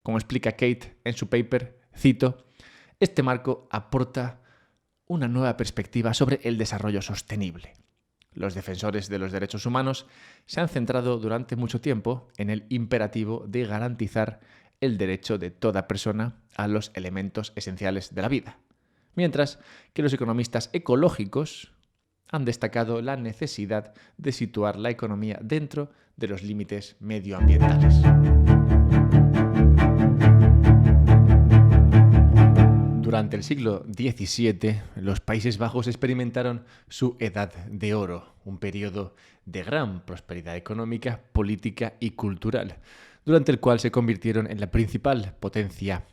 Como explica Kate en su paper, cito, este marco aporta una nueva perspectiva sobre el desarrollo sostenible. Los defensores de los derechos humanos se han centrado durante mucho tiempo en el imperativo de garantizar el derecho de toda persona a los elementos esenciales de la vida, mientras que los economistas ecológicos han destacado la necesidad de situar la economía dentro de los límites medioambientales. Durante el siglo XVII, los Países Bajos experimentaron su Edad de Oro, un periodo de gran prosperidad económica, política y cultural, durante el cual se convirtieron en la principal potencia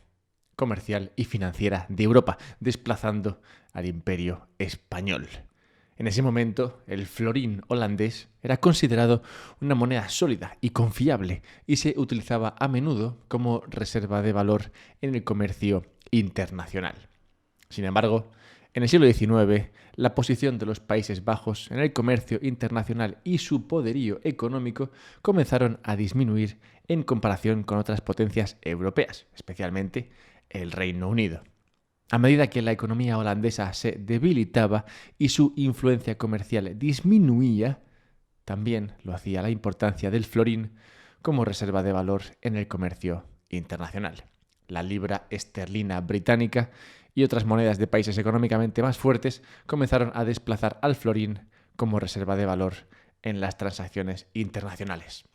comercial y financiera de Europa, desplazando al Imperio Español. En ese momento, el florín holandés era considerado una moneda sólida y confiable y se utilizaba a menudo como reserva de valor en el comercio internacional. Sin embargo, en el siglo XIX, la posición de los Países Bajos en el comercio internacional y su poderío económico comenzaron a disminuir en comparación con otras potencias europeas, especialmente el Reino Unido. A medida que la economía holandesa se debilitaba y su influencia comercial disminuía, también lo hacía la importancia del florín como reserva de valor en el comercio internacional. La libra esterlina británica y otras monedas de países económicamente más fuertes comenzaron a desplazar al florín como reserva de valor en las transacciones internacionales.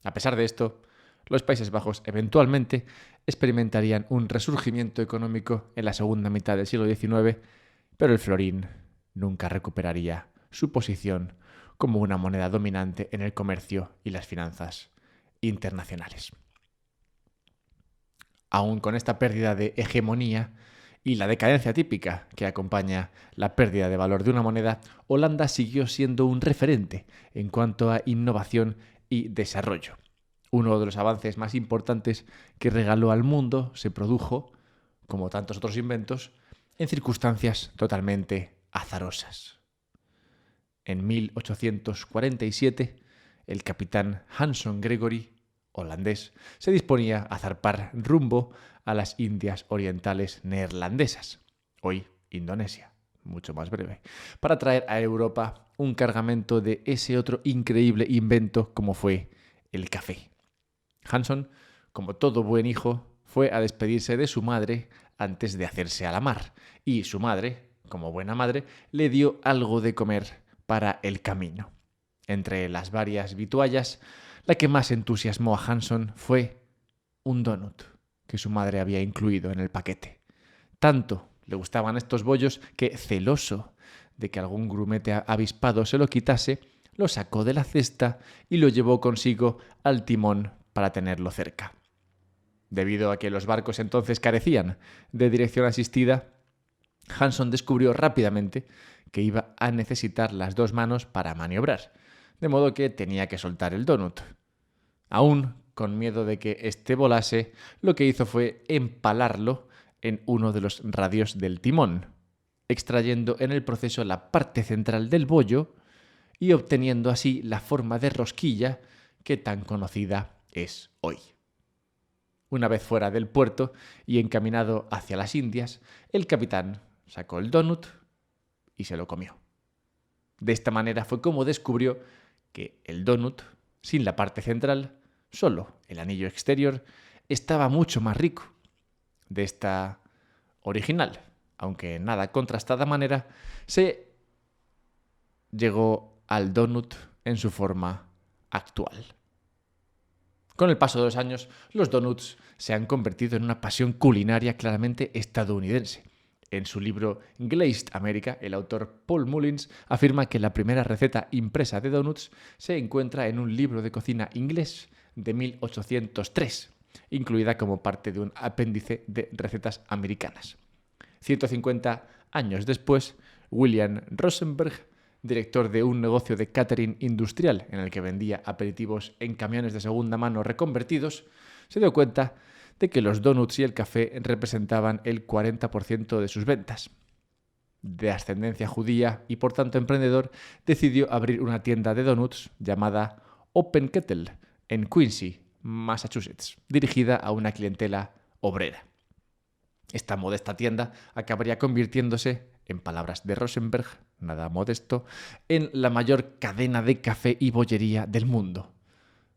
A pesar de esto, los Países Bajos eventualmente experimentarían un resurgimiento económico en la segunda mitad del siglo XIX, pero el florín nunca recuperaría su posición como una moneda dominante en el comercio y las finanzas internacionales. Aún con esta pérdida de hegemonía y la decadencia típica que acompaña la pérdida de valor de una moneda, Holanda siguió siendo un referente en cuanto a innovación y desarrollo. Uno de los avances más importantes que regaló al mundo se produjo, como tantos otros inventos, en circunstancias totalmente azarosas. En 1847, el capitán Hanson Gregory, holandés, se disponía a zarpar rumbo a las Indias Orientales Neerlandesas, hoy Indonesia, mucho más breve, para traer a Europa un cargamento de ese otro increíble invento como fue el café. Hanson, como todo buen hijo, fue a despedirse de su madre antes de hacerse a la mar, y su madre, como buena madre, le dio algo de comer para el camino. Entre las varias vituallas, la que más entusiasmó a Hanson fue un donut que su madre había incluido en el paquete. Tanto le gustaban estos bollos que, celoso de que algún grumete avispado se lo quitase, lo sacó de la cesta y lo llevó consigo al timón para tenerlo cerca. Debido a que los barcos entonces carecían de dirección asistida, Hanson descubrió rápidamente que iba a necesitar las dos manos para maniobrar, de modo que tenía que soltar el donut. Aún con miedo de que éste volase, lo que hizo fue empalarlo en uno de los radios del timón, extrayendo en el proceso la parte central del bollo y obteniendo así la forma de rosquilla que tan conocida es hoy. Una vez fuera del puerto y encaminado hacia las Indias, el capitán sacó el donut y se lo comió. De esta manera fue como descubrió que el donut, sin la parte central, solo el anillo exterior, estaba mucho más rico. De esta original, aunque nada contrastada manera, se llegó al donut en su forma actual. Con el paso de los años, los donuts se han convertido en una pasión culinaria claramente estadounidense. En su libro Glazed America, el autor Paul Mullins afirma que la primera receta impresa de donuts se encuentra en un libro de cocina inglés de 1803, incluida como parte de un apéndice de recetas americanas. 150 años después, William Rosenberg, director de un negocio de catering industrial en el que vendía aperitivos en camiones de segunda mano reconvertidos, se dio cuenta de que los donuts y el café representaban el 40% de sus ventas. De ascendencia judía y por tanto emprendedor, decidió abrir una tienda de donuts llamada Open Kettle en Quincy, Massachusetts, dirigida a una clientela obrera. Esta modesta tienda acabaría convirtiéndose, en palabras de Rosenberg, nada modesto, en la mayor cadena de café y bollería del mundo.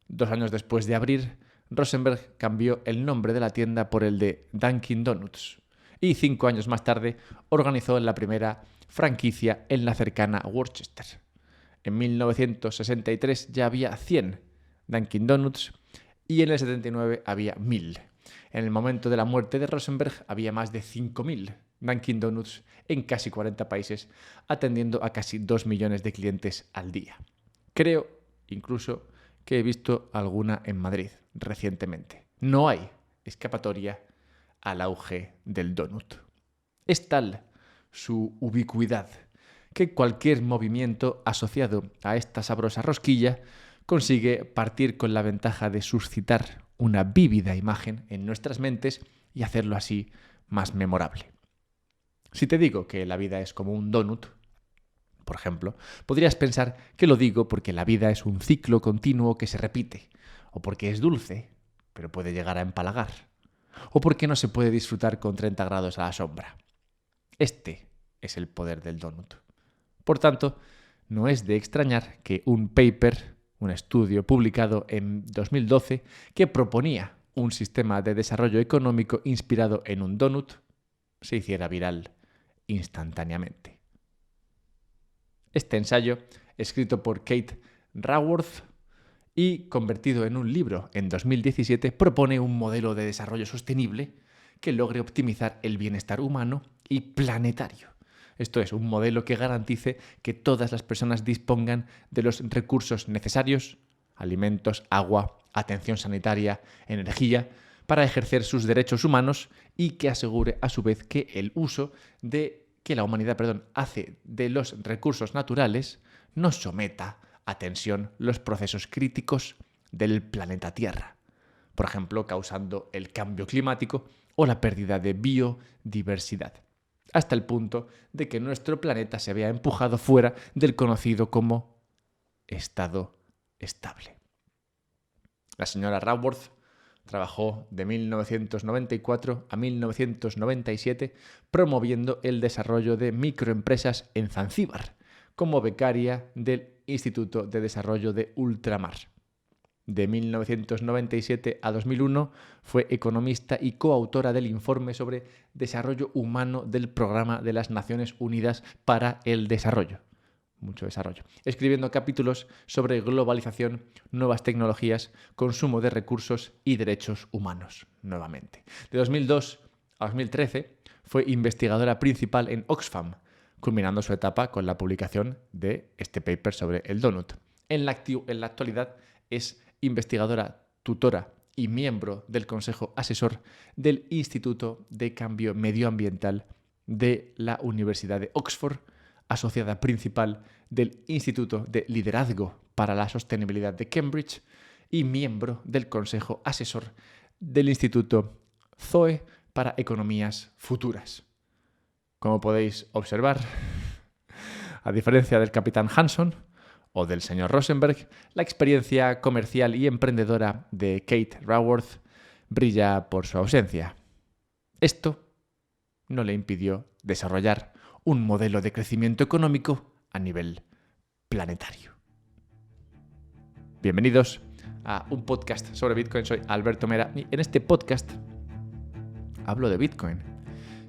2 años después de abrir, Rosenberg cambió el nombre de la tienda por el de Dunkin' Donuts y 5 años más tarde organizó la primera franquicia en la cercana Worcester. En 1963 ya había 100 Dunkin' Donuts y en el 79 había 1000. En el momento de la muerte de Rosenberg había más de 5000 Dunkin' Donuts en casi 40 países, atendiendo a casi 2 millones de clientes al día. Creo, incluso, que he visto alguna en Madrid recientemente. No hay escapatoria al auge del donut. Es tal su ubicuidad que cualquier movimiento asociado a esta sabrosa rosquilla consigue partir con la ventaja de suscitar una vívida imagen en nuestras mentes y hacerlo así más memorable. Si te digo que la vida es como un donut, por ejemplo, podrías pensar que lo digo porque la vida es un ciclo continuo que se repite, o porque es dulce, pero puede llegar a empalagar, o porque no se puede disfrutar con 30 grados a la sombra. Este es el poder del donut. Por tanto, no es de extrañar que un estudio publicado en 2012, que proponía un sistema de desarrollo económico inspirado en un donut, se hiciera viral instantáneamente. Este ensayo, escrito por Kate Raworth y convertido en un libro en 2017, propone un modelo de desarrollo sostenible que logre optimizar el bienestar humano y planetario. Esto es, un modelo que garantice que todas las personas dispongan de los recursos necesarios, alimentos, agua, atención sanitaria, energía, para ejercer sus derechos humanos y que asegure a su vez que el uso que la humanidad hace de los recursos naturales no someta a tensión los procesos críticos del planeta Tierra, por ejemplo, causando el cambio climático o la pérdida de biodiversidad, hasta el punto de que nuestro planeta se vea empujado fuera del conocido como estado estable. La señora Raworth trabajó de 1994 a 1997 promoviendo el desarrollo de microempresas en Zanzíbar, como becaria del Instituto de Desarrollo de Ultramar. De 1997 a 2001 fue economista y coautora del informe sobre desarrollo humano del Programa de las Naciones Unidas para el Desarrollo. Mucho desarrollo. Escribiendo capítulos sobre globalización, nuevas tecnologías, consumo de recursos y derechos humanos, nuevamente. De 2002 a 2013 fue investigadora principal en Oxfam, culminando su etapa con la publicación de este paper sobre el donut. En la actualidad es investigadora, tutora y miembro del Consejo Asesor del Instituto de Cambio Medioambiental de la Universidad de Oxford, asociada principal del Instituto de Liderazgo para la Sostenibilidad de Cambridge y miembro del Consejo Asesor del Instituto Zoe para Economías Futuras. Como podéis observar, a diferencia del capitán Hanson o del señor Rosenberg, la experiencia comercial y emprendedora de Kate Raworth brilla por su ausencia. Esto no le impidió desarrollar un modelo de crecimiento económico a nivel planetario. Bienvenidos a un podcast sobre Bitcoin. Soy Alberto Mera y en este podcast hablo de Bitcoin.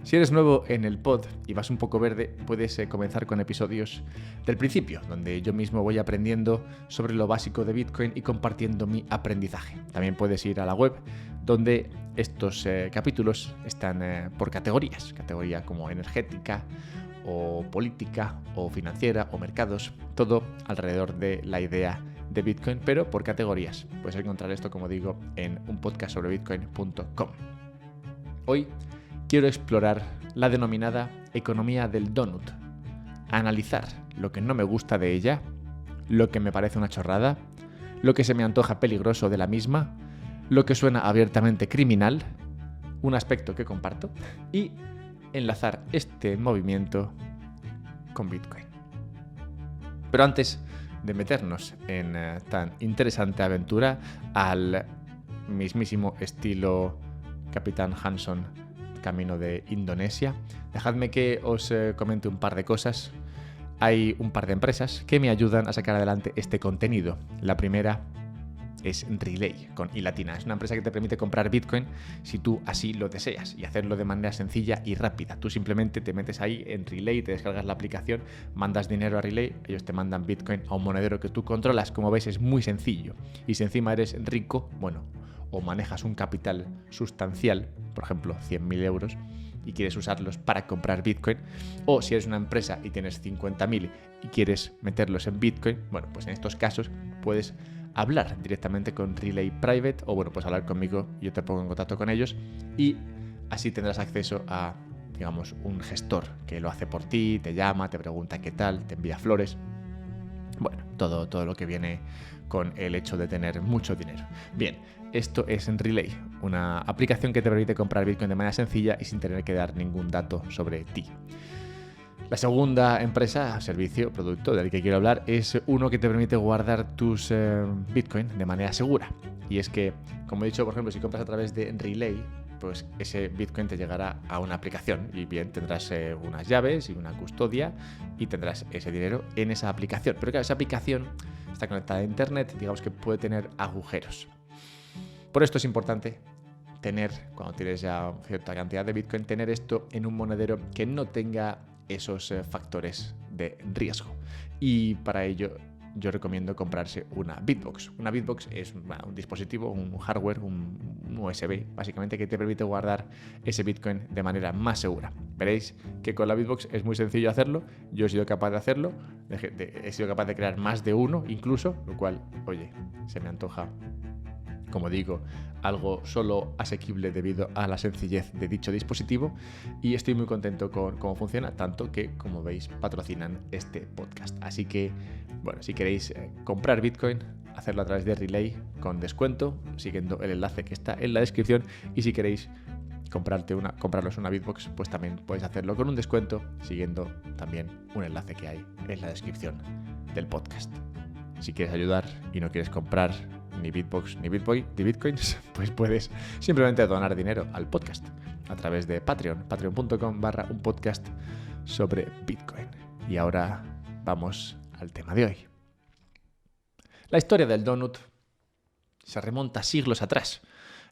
Si eres nuevo en el pod y vas un poco verde, puedes comenzar con episodios del principio, donde yo mismo voy aprendiendo sobre lo básico de Bitcoin y compartiendo mi aprendizaje. También puedes ir a la web, donde estos capítulos están por categorías, categoría como energética, o política, o financiera, o mercados, todo alrededor de la idea de Bitcoin, pero por categorías. Puedes encontrar esto, como digo, en unpodcastsobrebitcoin.com. Hoy quiero explorar la denominada economía del donut, analizar lo que no me gusta de ella, lo que me parece una chorrada, lo que se me antoja peligroso de la misma, lo que suena abiertamente criminal, un aspecto que comparto, y enlazar este movimiento con Bitcoin. Pero antes de meternos en tan interesante aventura, al mismísimo estilo Capitán Hanson, camino de Indonesia. Dejadme que os comente un par de cosas. Hay un par de empresas que me ayudan a sacar adelante este contenido. La primera es Relay, con I latina. Es una empresa que te permite comprar Bitcoin si tú así lo deseas y hacerlo de manera sencilla y rápida. Tú simplemente te metes ahí en Relay, te descargas la aplicación, mandas dinero a Relay, ellos te mandan Bitcoin a un monedero que tú controlas. Como ves, es muy sencillo. Y si encima eres rico, o manejas un capital sustancial, por ejemplo, 100.000 euros, y quieres usarlos para comprar Bitcoin, o si eres una empresa y tienes 50.000 y quieres meterlos en Bitcoin, pues en estos casos puedes hablar directamente con Relay Private o pues hablar conmigo, yo te pongo en contacto con ellos y así tendrás acceso a, digamos, un gestor que lo hace por ti, te llama, te pregunta qué tal, te envía flores. Bueno, todo lo que viene con el hecho de tener mucho dinero. Bien, esto es en Relay, una aplicación que te permite comprar Bitcoin de manera sencilla y sin tener que dar ningún dato sobre ti. La segunda empresa, servicio, producto del que quiero hablar es uno que te permite guardar tus Bitcoin de manera segura. Y es que, como he dicho, por ejemplo, si compras a través de Relay, pues ese Bitcoin te llegará a una aplicación y bien tendrás unas llaves y una custodia y tendrás ese dinero en esa aplicación. Pero claro, esa aplicación está conectada a internet, digamos que puede tener agujeros. Por esto es importante tener, cuando tienes ya cierta cantidad de Bitcoin, tener esto en un monedero que no tenga esos factores de riesgo. Y para ello yo recomiendo comprarse una Bitbox. Una Bitbox es un dispositivo, un hardware, un USB, básicamente, que te permite guardar ese Bitcoin de manera más segura. Veréis que con la Bitbox es muy sencillo hacerlo. Yo he sido capaz de hacerlo. He sido capaz de crear más de uno incluso, lo cual, oye, se me antoja, como digo, algo solo asequible debido a la sencillez de dicho dispositivo y estoy muy contento con cómo funciona, tanto que, como veis, patrocinan este podcast. Así que, si queréis comprar Bitcoin, hacerlo a través de Relay con descuento, siguiendo el enlace que está en la descripción, y si queréis comprarlos una Bitbox, pues también podéis hacerlo con un descuento, siguiendo también un enlace que hay en la descripción del podcast. Si quieres ayudar y no quieres comprar ni Bitbox ni Bitcoins, pues puedes simplemente donar dinero al podcast a través de Patreon, patreon.com/un podcast sobre Bitcoin. Y ahora vamos al tema de hoy. La historia del donut se remonta siglos atrás.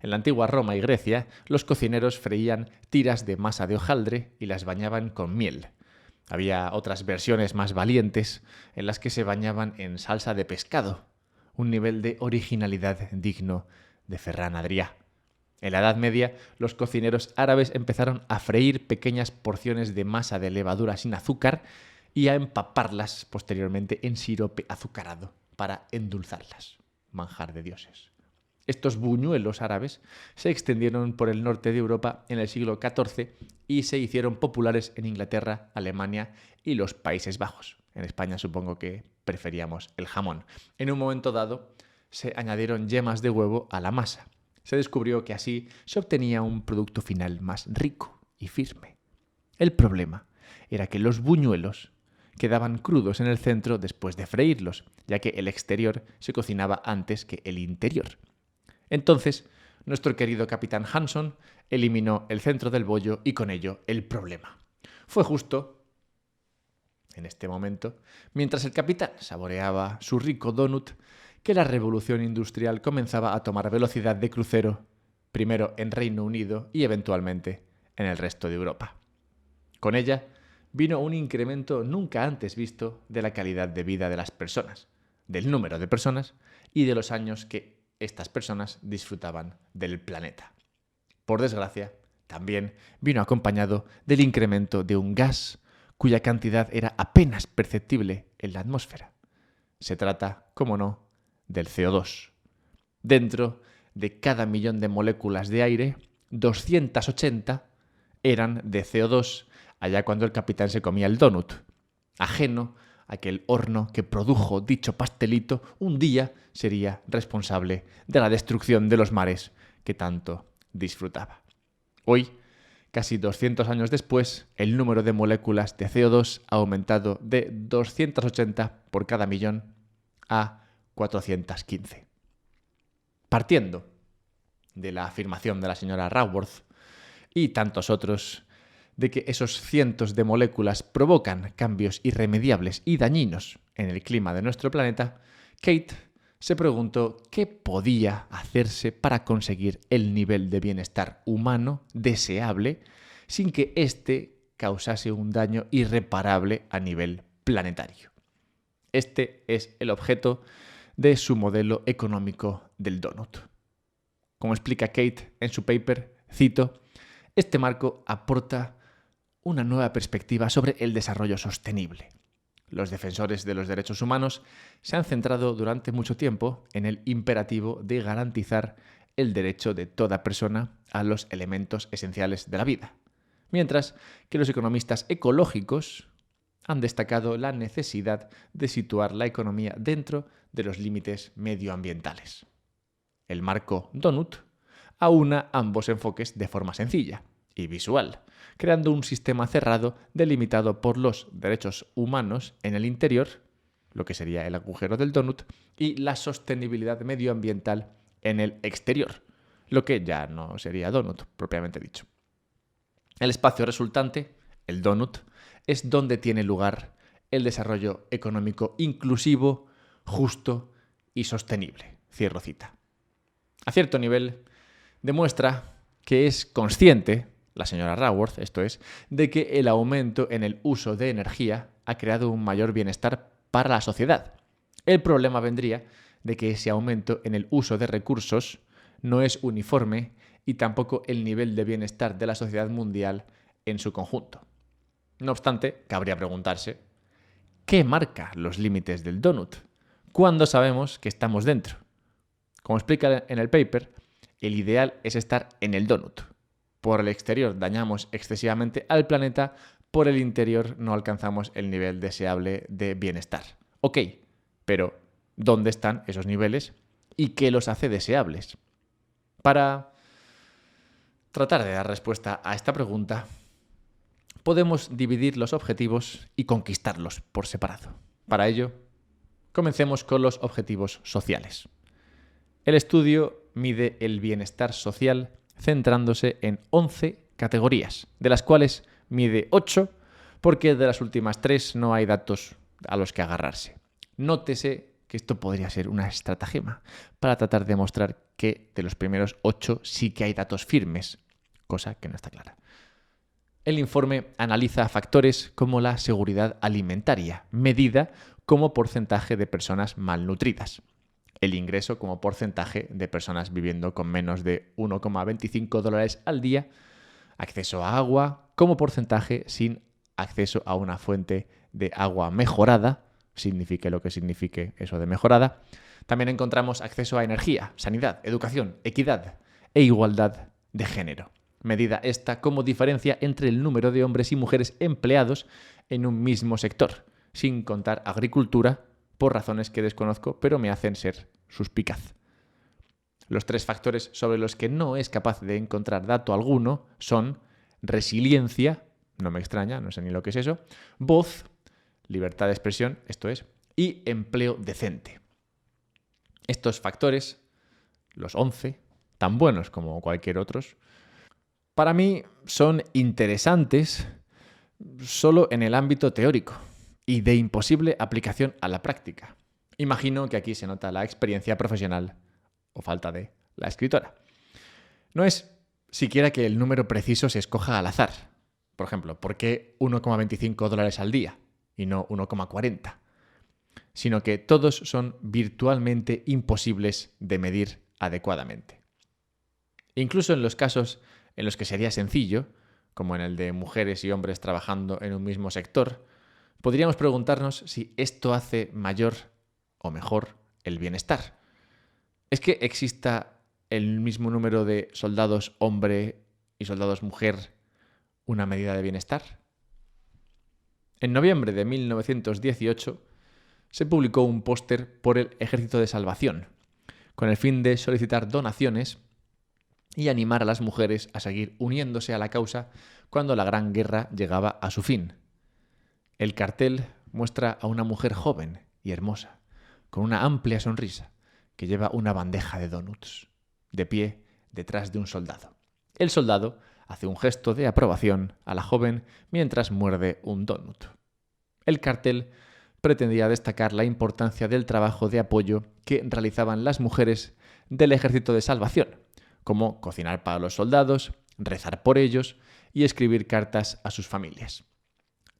En la antigua Roma y Grecia, los cocineros freían tiras de masa de hojaldre y las bañaban con miel. Había otras versiones más valientes en las que se bañaban en salsa de pescado, un nivel de originalidad digno de Ferran Adrià. En la Edad Media, los cocineros árabes empezaron a freír pequeñas porciones de masa de levadura sin azúcar y a empaparlas posteriormente en sirope azucarado para endulzarlas. Manjar de dioses. Estos buñuelos árabes se extendieron por el norte de Europa en el siglo XIV y se hicieron populares en Inglaterra, Alemania y los Países Bajos. En España supongo que preferíamos el jamón. En un momento dado se añadieron yemas de huevo a la masa. Se descubrió que así se obtenía un producto final más rico y firme. El problema era que los buñuelos quedaban crudos en el centro después de freírlos, ya que el exterior se cocinaba antes que el interior. Entonces, nuestro querido Capitán Hanson eliminó el centro del bollo y con ello el problema. Fue justo en este momento, mientras el capitán saboreaba su rico donut, que la revolución industrial comenzaba a tomar velocidad de crucero, primero en Reino Unido y eventualmente en el resto de Europa. Con ella vino un incremento nunca antes visto de la calidad de vida de las personas, del número de personas y de los años que estas personas disfrutaban del planeta. Por desgracia, también vino acompañado del incremento de un gas cuya cantidad era apenas perceptible en la atmósfera. Se trata, como no, del CO2. Dentro de cada millón de moléculas de aire, 280 eran de CO2 allá cuando el capitán se comía el donut, ajeno a que el horno que produjo dicho pastelito un día sería responsable de la destrucción de los mares que tanto disfrutaba. Hoy, casi 200 años después, el número de moléculas de CO2 ha aumentado de 280 por cada millón a 415. Partiendo de la afirmación de la señora Raworth y tantos otros de que esos cientos de moléculas provocan cambios irremediables y dañinos en el clima de nuestro planeta, Kate se preguntó qué podía hacerse para conseguir el nivel de bienestar humano deseable sin que éste causase un daño irreparable a nivel planetario. Este es el objeto de su modelo económico del donut. Como explica Kate en su paper, cito, este marco aporta una nueva perspectiva sobre el desarrollo sostenible. Los defensores de los derechos humanos se han centrado durante mucho tiempo en el imperativo de garantizar el derecho de toda persona a los elementos esenciales de la vida, mientras que los economistas ecológicos han destacado la necesidad de situar la economía dentro de los límites medioambientales. El marco Donut aúna ambos enfoques de forma sencilla y visual, creando un sistema cerrado delimitado por los derechos humanos en el interior, lo que sería el agujero del donut, y la sostenibilidad medioambiental en el exterior, lo que ya no sería donut propiamente dicho. El espacio resultante, el donut, es donde tiene lugar el desarrollo económico inclusivo, justo y sostenible. Cierro cita. A cierto nivel, demuestra que es consciente, la señora Raworth, esto es, de que el aumento en el uso de energía ha creado un mayor bienestar para la sociedad. El problema vendría de que ese aumento en el uso de recursos no es uniforme y tampoco el nivel de bienestar de la sociedad mundial en su conjunto. No obstante, cabría preguntarse, ¿qué marca los límites del donut? ¿Cuándo sabemos que estamos dentro? Como explica en el paper, el ideal es estar en el donut. Por el exterior dañamos excesivamente al planeta, por el interior no alcanzamos el nivel deseable de bienestar. Ok, pero ¿dónde están esos niveles y qué los hace deseables? Para tratar de dar respuesta a esta pregunta, podemos dividir los objetivos y conquistarlos por separado. Para ello, comencemos con los objetivos sociales. El estudio mide el bienestar social centrándose en 11 categorías, de las cuales mide 8 porque de las últimas 3 no hay datos a los que agarrarse. Nótese que esto podría ser una estratagema para tratar de mostrar que de los primeros 8 sí que hay datos firmes, cosa que no está clara. El informe analiza factores como la seguridad alimentaria, medida como porcentaje de personas malnutridas, el ingreso como porcentaje de personas viviendo con menos de $1,25 al día, acceso a agua como porcentaje sin acceso a una fuente de agua mejorada, signifique lo que signifique eso de mejorada. También encontramos acceso a energía, sanidad, educación, equidad e igualdad de género. Medida esta como diferencia entre el número de hombres y mujeres empleados en un mismo sector, sin contar agricultura, por razones que desconozco, pero me hacen ser suspicaz. Los 3 factores sobre los que no es capaz de encontrar dato alguno son resiliencia, no me extraña, no sé ni lo que es eso, voz, libertad de expresión, esto es, y empleo decente. Estos factores, los 11, tan buenos como cualquier otros, para mí son interesantes solo en el ámbito teórico y de imposible aplicación a la práctica. Imagino que aquí se nota la experiencia profesional o falta de la escritora. No es siquiera que el número preciso se escoja al azar. Por ejemplo, ¿por qué $1,25 al día y no 1,40? Sino que todos son virtualmente imposibles de medir adecuadamente. Incluso en los casos en los que sería sencillo, como en el de mujeres y hombres trabajando en un mismo sector, podríamos preguntarnos si esto hace mayor o mejor el bienestar. ¿Es que exista el mismo número de soldados hombre y soldados mujer una medida de bienestar? En noviembre de 1918 se publicó un póster por el Ejército de Salvación, con el fin de solicitar donaciones y animar a las mujeres a seguir uniéndose a la causa cuando la Gran Guerra llegaba a su fin. El cartel muestra a una mujer joven y hermosa, con una amplia sonrisa, que lleva una bandeja de donuts, de pie detrás de un soldado. El soldado hace un gesto de aprobación a la joven mientras muerde un donut. El cartel pretendía destacar la importancia del trabajo de apoyo que realizaban las mujeres del Ejército de Salvación, como cocinar para los soldados, rezar por ellos y escribir cartas a sus familias.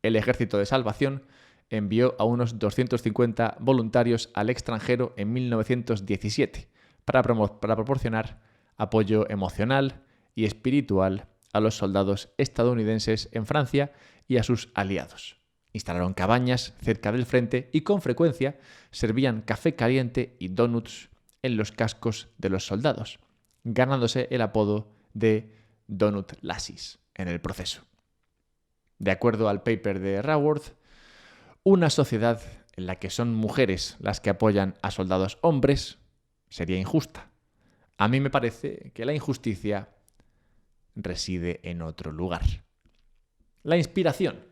El Ejército de Salvación envió a unos 250 voluntarios al extranjero en 1917 para proporcionar apoyo emocional y espiritual a los soldados estadounidenses en Francia y a sus aliados. Instalaron cabañas cerca del frente y con frecuencia servían café caliente y donuts en los cascos de los soldados, ganándose el apodo de Donut Lassies en el proceso. De acuerdo al paper de Raworth, una sociedad en la que son mujeres las que apoyan a soldados hombres sería injusta. A mí me parece que la injusticia reside en otro lugar. La inspiración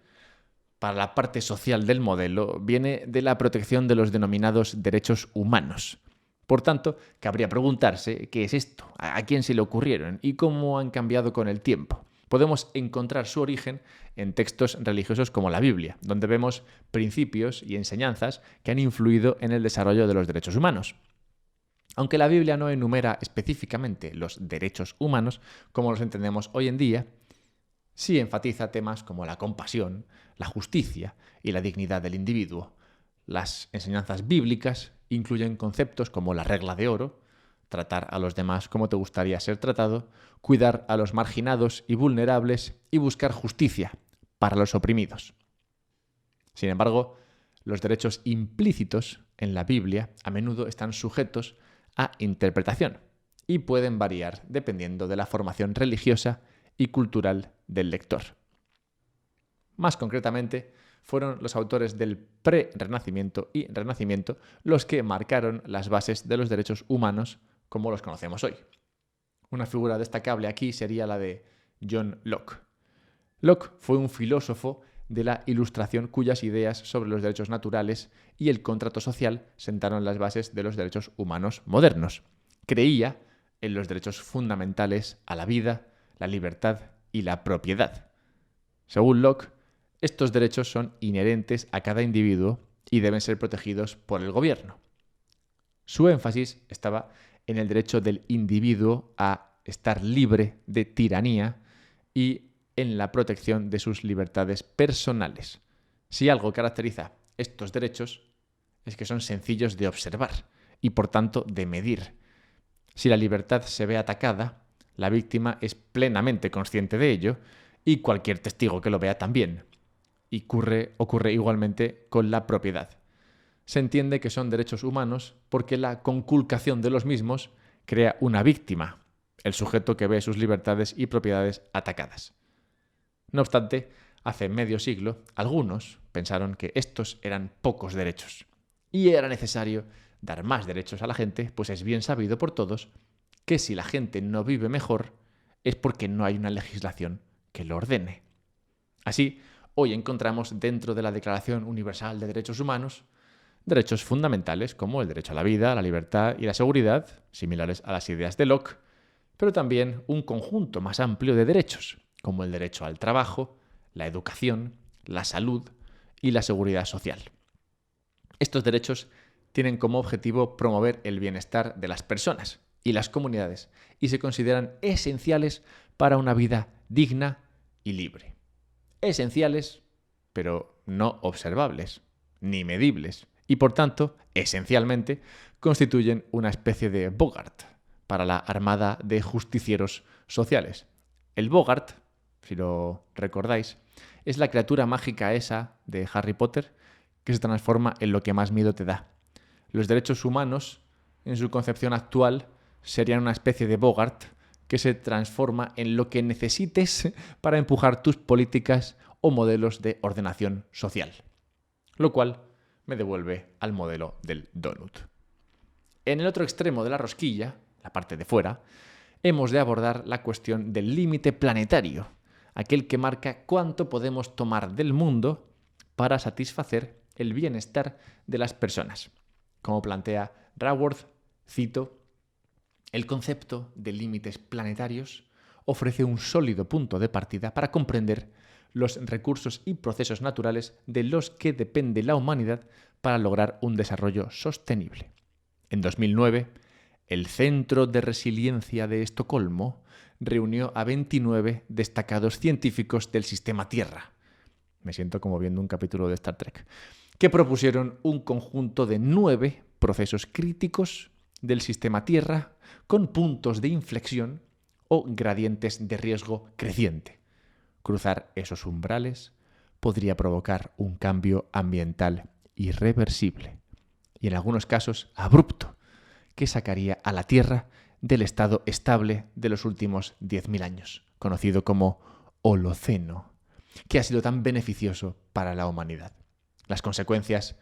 para la parte social del modelo viene de la protección de los denominados derechos humanos. Por tanto, cabría preguntarse qué es esto, a quién se le ocurrieron y cómo han cambiado con el tiempo. Podemos encontrar su origen en textos religiosos como la Biblia, donde vemos principios y enseñanzas que han influido en el desarrollo de los derechos humanos. Aunque la Biblia no enumera específicamente los derechos humanos, como los entendemos hoy en día, sí enfatiza temas como la compasión, la justicia y la dignidad del individuo. Las enseñanzas bíblicas incluyen conceptos como la regla de oro, tratar a los demás como te gustaría ser tratado, cuidar a los marginados y vulnerables y buscar justicia para los oprimidos. Sin embargo, los derechos implícitos en la Biblia a menudo están sujetos a interpretación y pueden variar dependiendo de la formación religiosa y cultural del lector. Más concretamente, fueron los autores del pre-Renacimiento y Renacimiento los que marcaron las bases de los derechos humanos como los conocemos hoy. Una figura destacable aquí sería la de John Locke. Locke fue un filósofo de la Ilustración cuyas ideas sobre los derechos naturales y el contrato social sentaron las bases de los derechos humanos modernos. Creía en los derechos fundamentales a la vida, la libertad y la propiedad. Según Locke, estos derechos son inherentes a cada individuo y deben ser protegidos por el gobierno. Su énfasis estaba en el derecho del individuo a estar libre de tiranía y en la protección de sus libertades personales. Si algo caracteriza estos derechos es que son sencillos de observar y por tanto de medir. Si la libertad se ve atacada, la víctima es plenamente consciente de ello y cualquier testigo que lo vea también. Y ocurre igualmente con la propiedad. Se entiende que son derechos humanos porque la conculcación de los mismos crea una víctima, el sujeto que ve sus libertades y propiedades atacadas. No obstante, hace medio siglo, algunos pensaron que estos eran pocos derechos y era necesario dar más derechos a la gente, pues es bien sabido por todos que si la gente no vive mejor es porque no hay una legislación que lo ordene. Así, hoy encontramos dentro de la Declaración Universal de Derechos Humanos derechos fundamentales como el derecho a la vida, la libertad y la seguridad, similares a las ideas de Locke, pero también un conjunto más amplio de derechos, como el derecho al trabajo, la educación, la salud y la seguridad social. Estos derechos tienen como objetivo promover el bienestar de las personas y las comunidades y se consideran esenciales para una vida digna y libre. Esenciales, pero no observables, ni medibles, y por tanto, esencialmente, constituyen una especie de Bogart para la armada de justicieros sociales. El Bogart, si lo recordáis, es la criatura mágica esa de Harry Potter que se transforma en lo que más miedo te da. Los derechos humanos, en su concepción actual, serían una especie de Bogart que se transforma en lo que necesites para empujar tus políticas o modelos de ordenación social. Lo cual me devuelve al modelo del donut. En el otro extremo de la rosquilla, la parte de fuera, hemos de abordar la cuestión del límite planetario, aquel que marca cuánto podemos tomar del mundo para satisfacer el bienestar de las personas. Como plantea Raworth, cito, El concepto de límites planetarios ofrece un sólido punto de partida para comprender los recursos y procesos naturales de los que depende la humanidad para lograr un desarrollo sostenible. En 2009, el Centro de Resiliencia de Estocolmo reunió a 29 destacados científicos del sistema Tierra. Me siento como viendo un capítulo de Star Trek. Que propusieron un conjunto de 9 procesos críticos del sistema Tierra con puntos de inflexión o gradientes de riesgo creciente. Cruzar esos umbrales podría provocar un cambio ambiental irreversible y en algunos casos abrupto que sacaría a la Tierra del estado estable de los últimos 10.000 años, conocido como Holoceno, que ha sido tan beneficioso para la humanidad. Las consecuencias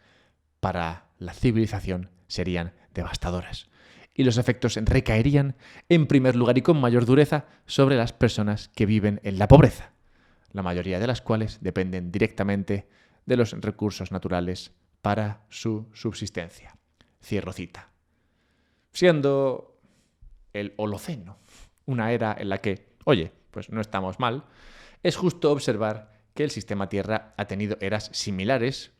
para la civilización serían devastadoras y los efectos recaerían, en primer lugar y con mayor dureza, sobre las personas que viven en la pobreza, la mayoría de las cuales dependen directamente de los recursos naturales para su subsistencia. Cierro cita. Siendo el Holoceno una era en la que, oye, pues no estamos mal, es justo observar que el sistema Tierra ha tenido eras similares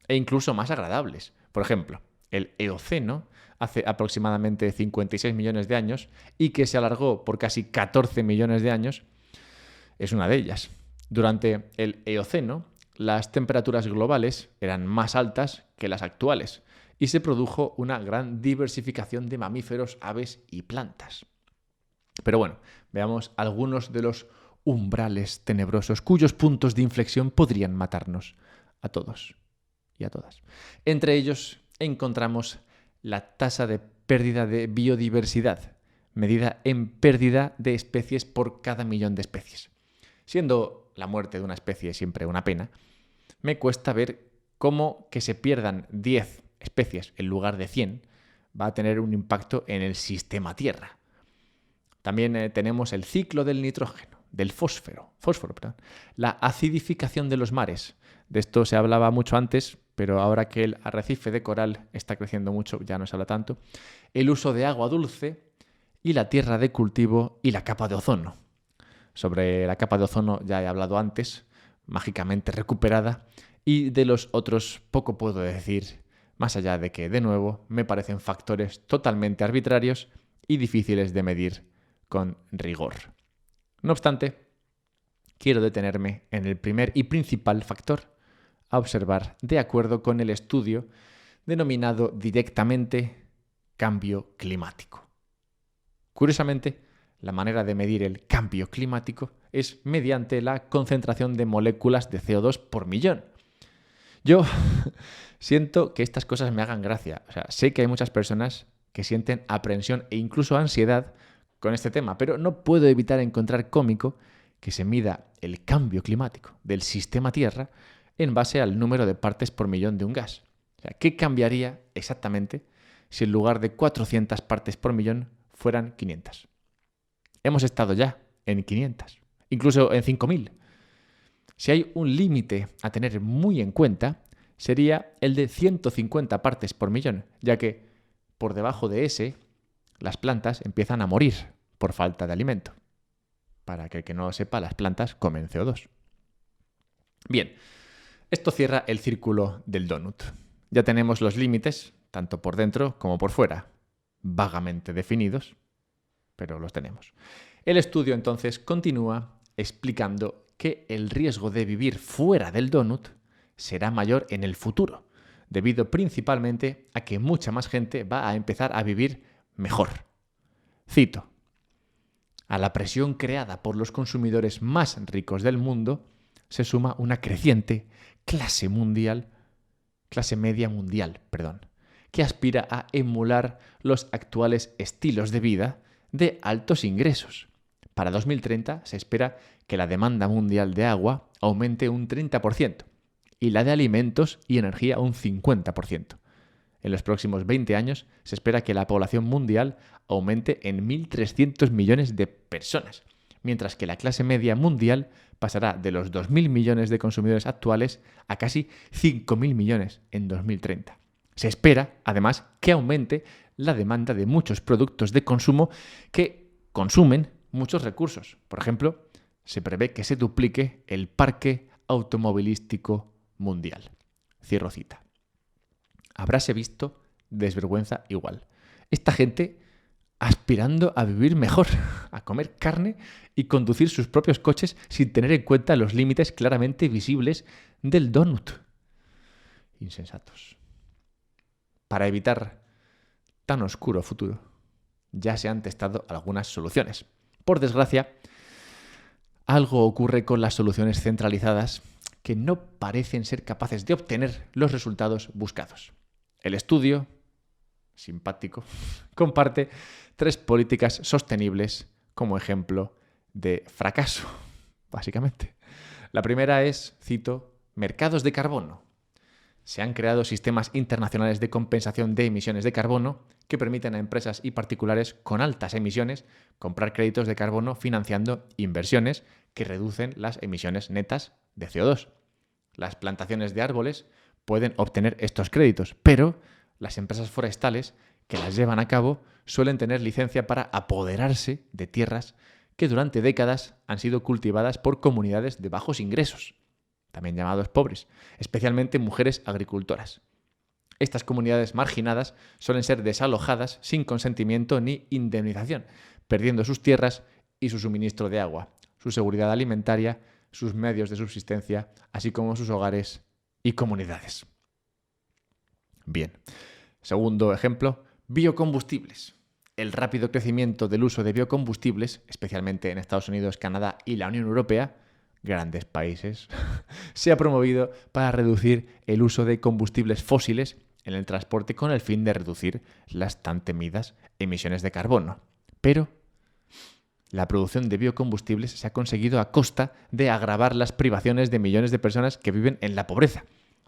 e incluso más agradables. Por ejemplo, el Eoceno hace aproximadamente 56 millones de años y que se alargó por casi 14 millones de años, es una de ellas. Durante el Eoceno, las temperaturas globales eran más altas que las actuales y se produjo una gran diversificación de mamíferos, aves y plantas. Pero bueno, veamos algunos de los umbrales tenebrosos cuyos puntos de inflexión podrían matarnos a todos y a todas. Entre ellos encontramos la tasa de pérdida de biodiversidad, medida en pérdida de especies por cada millón de especies. Siendo la muerte de una especie siempre una pena, me cuesta ver cómo que se pierdan 10 especies en lugar de 100 va a tener un impacto en el sistema Tierra. También tenemos el ciclo del nitrógeno, del fósforo, la acidificación de los mares. De esto se hablaba mucho antes, pero ahora que el arrecife de coral está creciendo mucho, ya no se habla tanto. El uso de agua dulce y la tierra de cultivo y la capa de ozono. Sobre la capa de ozono ya he hablado antes, mágicamente recuperada, y de los otros poco puedo decir, más allá de que, de nuevo, me parecen factores totalmente arbitrarios y difíciles de medir con rigor. No obstante, quiero detenerme en el primer y principal factor a observar de acuerdo con el estudio denominado directamente cambio climático. Curiosamente, la manera de medir el cambio climático es mediante la concentración de moléculas de CO2 por millón. Yo siento que estas cosas me hagan gracia. O sea, sé que hay muchas personas que sienten aprensión e incluso ansiedad con este tema, pero no puedo evitar encontrar cómico que se mida el cambio climático del sistema Tierra en base al número de partes por millón de un gas. O sea, ¿qué cambiaría exactamente si en lugar de 400 partes por millón fueran 500? Hemos estado ya en 500, incluso en 5000. Si hay un límite a tener muy en cuenta, sería el de 150 partes por millón, ya que por debajo de ese, las plantas empiezan a morir por falta de alimento. Para que el que no lo sepa, las plantas comen CO2. Bien, esto cierra el círculo del donut. Ya tenemos los límites, tanto por dentro como por fuera, vagamente definidos, pero los tenemos. El estudio entonces continúa explicando que el riesgo de vivir fuera del donut será mayor en el futuro, debido principalmente a que mucha más gente va a empezar a vivir mejor. Cito: a la presión creada por los consumidores más ricos del mundo se suma una creciente clase media mundial, que aspira a emular los actuales estilos de vida de altos ingresos. Para 2030 se espera que la demanda mundial de agua aumente un 30% y la de alimentos y energía un 50%. En los próximos 20 años se espera que la población mundial aumente en 1.300 millones de personas, mientras que la clase media mundial pasará de los 2.000 millones de consumidores actuales a casi 5.000 millones en 2030. Se espera, además, que aumente la demanda de muchos productos de consumo que consumen muchos recursos. Por ejemplo, se prevé que se duplique el parque automovilístico mundial. Cierro cita. Habráse visto desvergüenza igual. Esta gente aspirando a vivir mejor, a comer carne y conducir sus propios coches sin tener en cuenta los límites claramente visibles del donut. Insensatos. Para evitar tan oscuro futuro, ya se han testado algunas soluciones. Por desgracia, algo ocurre con las soluciones centralizadas que no parecen ser capaces de obtener los resultados buscados. El estudio, simpático, comparte 3 políticas sostenibles como ejemplo de fracaso, básicamente. La primera es, cito, mercados de carbono. Se han creado sistemas internacionales de compensación de emisiones de carbono que permiten a empresas y particulares con altas emisiones comprar créditos de carbono financiando inversiones que reducen las emisiones netas de CO2. Las plantaciones de árboles pueden obtener estos créditos, pero las empresas forestales que las llevan a cabo suelen tener licencia para apoderarse de tierras que durante décadas han sido cultivadas por comunidades de bajos ingresos, también llamados pobres, especialmente mujeres agricultoras. Estas comunidades marginadas suelen ser desalojadas sin consentimiento ni indemnización, perdiendo sus tierras y su suministro de agua, su seguridad alimentaria, sus medios de subsistencia, así como sus hogares y comunidades. Bien. Segundo ejemplo, biocombustibles. El rápido crecimiento del uso de biocombustibles, especialmente en Estados Unidos, Canadá y la Unión Europea, grandes países, se ha promovido para reducir el uso de combustibles fósiles en el transporte con el fin de reducir las tan temidas emisiones de carbono. Pero la producción de biocombustibles se ha conseguido a costa de agravar las privaciones de millones de personas que viven en la pobreza.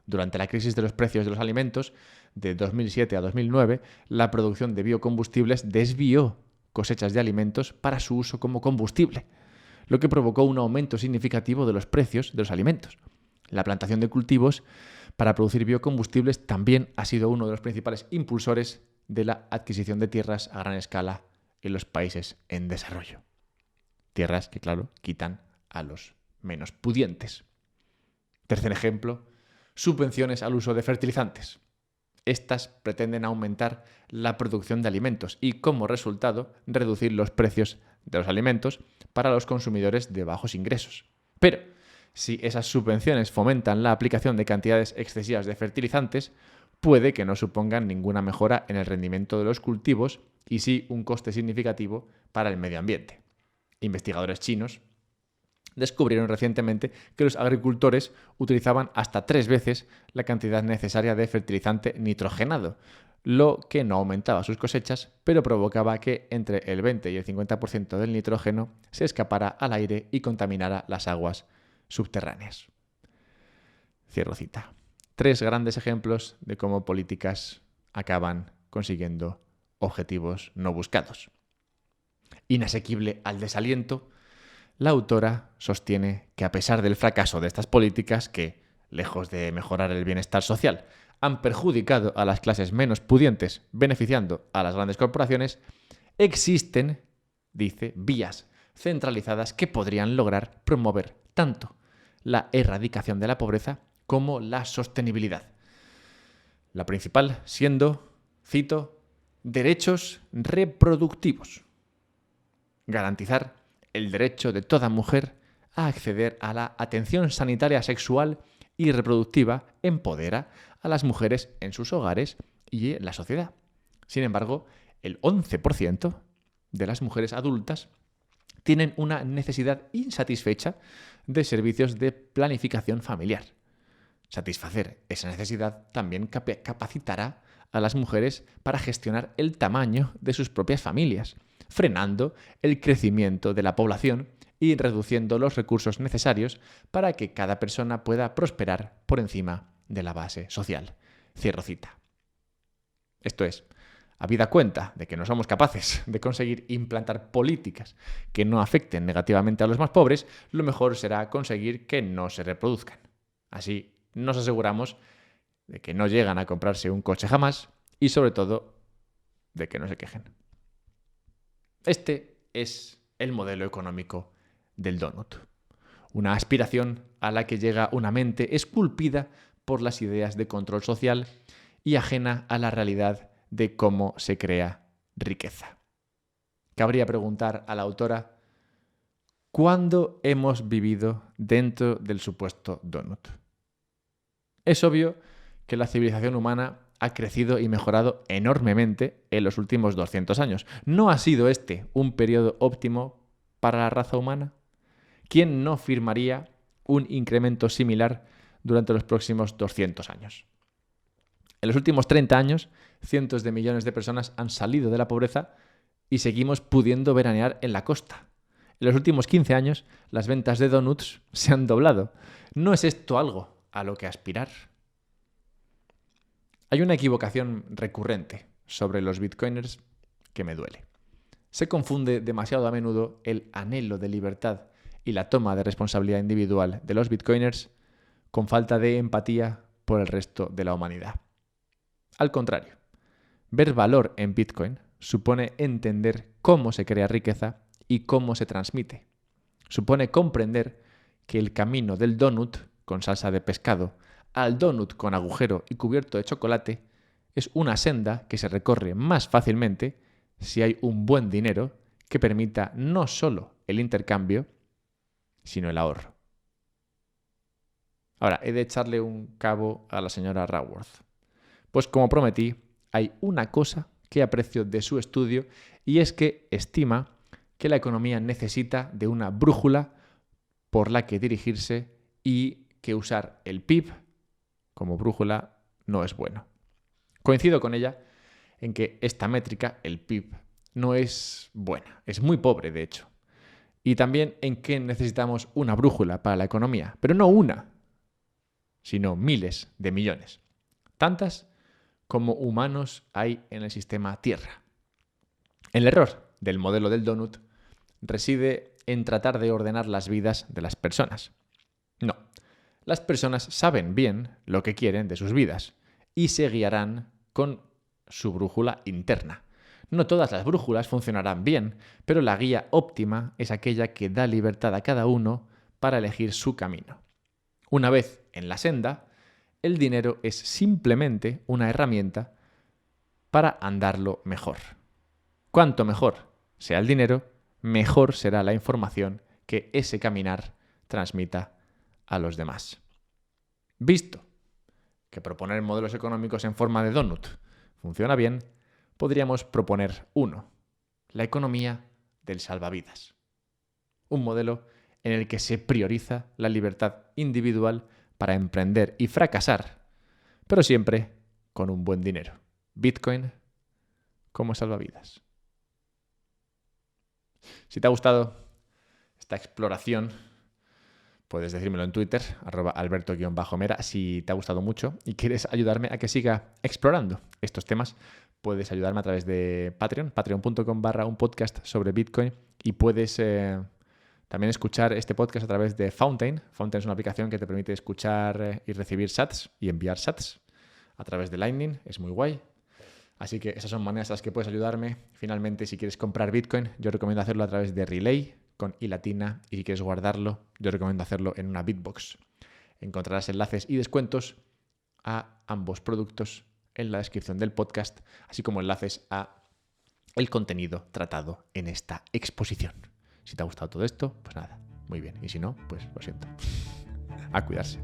Durante la crisis de los precios de los alimentos, de 2007 a 2009, la producción de biocombustibles desvió cosechas de alimentos para su uso como combustible, lo que provocó un aumento significativo de los precios de los alimentos. La plantación de cultivos para producir biocombustibles también ha sido uno de los principales impulsores de la adquisición de tierras a gran escala en los países en desarrollo. Tierras que, claro, quitan a los menos pudientes. Tercer ejemplo, subvenciones al uso de fertilizantes. Estas pretenden aumentar la producción de alimentos y, como resultado, reducir los precios de los alimentos para los consumidores de bajos ingresos. Pero, si esas subvenciones fomentan la aplicación de cantidades excesivas de fertilizantes, puede que no supongan ninguna mejora en el rendimiento de los cultivos y sí un coste significativo para el medio ambiente. Investigadores chinos descubrieron recientemente que los agricultores utilizaban hasta 3 veces la cantidad necesaria de fertilizante nitrogenado, lo que no aumentaba sus cosechas, pero provocaba que entre el 20 y el 50% del nitrógeno se escapara al aire y contaminara las aguas subterráneas. Cierro cita. 3 grandes ejemplos de cómo políticas acaban consiguiendo objetivos no buscados. Inasequible al desaliento, la autora sostiene que a pesar del fracaso de estas políticas que, lejos de mejorar el bienestar social, han perjudicado a las clases menos pudientes, beneficiando a las grandes corporaciones, existen, dice, vías centralizadas que podrían lograr promover tanto la erradicación de la pobreza como la sostenibilidad. La principal siendo, cito, derechos reproductivos. Garantizar el derecho de toda mujer a acceder a la atención sanitaria sexual y reproductiva empodera a las mujeres en sus hogares y en la sociedad. Sin embargo, el 11% de las mujeres adultas tienen una necesidad insatisfecha de servicios de planificación familiar. Satisfacer esa necesidad también capacitará a las mujeres para gestionar el tamaño de sus propias familias, frenando el crecimiento de la población y reduciendo los recursos necesarios para que cada persona pueda prosperar por encima de la base social. Cierro cita. Esto es, habida cuenta de que no somos capaces de conseguir implantar políticas que no afecten negativamente a los más pobres, lo mejor será conseguir que no se reproduzcan. Así nos aseguramos de que no llegan a comprarse un coche jamás y, sobre todo, de que no se quejen. Este es el modelo económico del donut. Una aspiración a la que llega una mente esculpida por las ideas de control social y ajena a la realidad de cómo se crea riqueza. Cabría preguntar a la autora, ¿cuándo hemos vivido dentro del supuesto donut? Es obvio que la civilización humana ha crecido y mejorado enormemente en los últimos 200 años. ¿No ha sido este un periodo óptimo para la raza humana? ¿Quién no firmaría un incremento similar durante los próximos 200 años? En los últimos 30 años, cientos de millones de personas han salido de la pobreza y seguimos pudiendo veranear en la costa. En los últimos 15 años, las ventas de donuts se han doblado. ¿No es esto algo a lo que aspirar? Hay una equivocación recurrente sobre los bitcoiners que me duele. Se confunde demasiado a menudo el anhelo de libertad y la toma de responsabilidad individual de los bitcoiners con falta de empatía por el resto de la humanidad. Al contrario, ver valor en Bitcoin supone entender cómo se crea riqueza y cómo se transmite. Supone comprender que el camino del donut con salsa de pescado al donut con agujero y cubierto de chocolate es una senda que se recorre más fácilmente si hay un buen dinero que permita no solo el intercambio, sino el ahorro. Ahora, he de echarle un cabo a la señora Raworth. Pues como prometí, hay una cosa que aprecio de su estudio y es que estima que la economía necesita de una brújula por la que dirigirse y que usar el PIB como brújula no es bueno. Coincido con ella en que esta métrica, el PIB, no es buena, es muy pobre de hecho. Y también en que necesitamos una brújula para la economía, pero no una, sino miles de millones. Tantas como humanos hay en el sistema Tierra. El error del modelo del donut reside en tratar de ordenar las vidas de las personas. No, las personas saben bien lo que quieren de sus vidas y se guiarán con su brújula interna. No todas las brújulas funcionarán bien, pero la guía óptima es aquella que da libertad a cada uno para elegir su camino. Una vez en la senda, el dinero es simplemente una herramienta para andarlo mejor. Cuanto mejor sea el dinero, mejor será la información que ese caminar transmita a los demás. Visto que proponer modelos económicos en forma de donut funciona bien, podríamos proponer uno, la economía del salvavidas. Un modelo en el que se prioriza la libertad individual para emprender y fracasar, pero siempre con un buen dinero. Bitcoin como salvavidas. Si te ha gustado esta exploración, puedes decírmelo en Twitter, @alberto_mera. Si te ha gustado mucho y quieres ayudarme a que siga explorando estos temas, puedes ayudarme a través de Patreon, patreon.com/un podcast sobre Bitcoin, y puedes también escuchar este podcast a través de Fountain. Fountain es una aplicación que te permite escuchar y recibir sats y enviar sats a través de Lightning. Es muy guay. Así que esas son maneras a las que puedes ayudarme. Finalmente, si quieres comprar Bitcoin, yo recomiendo hacerlo a través de Relay, con i latina, y si quieres guardarlo, yo recomiendo hacerlo en una Bitbox. Encontrarás enlaces y descuentos a ambos productos en la descripción del podcast, así como enlaces a el contenido tratado en esta exposición. Si te ha gustado todo esto, pues nada, muy bien. Y si no, pues lo siento. A cuidarse.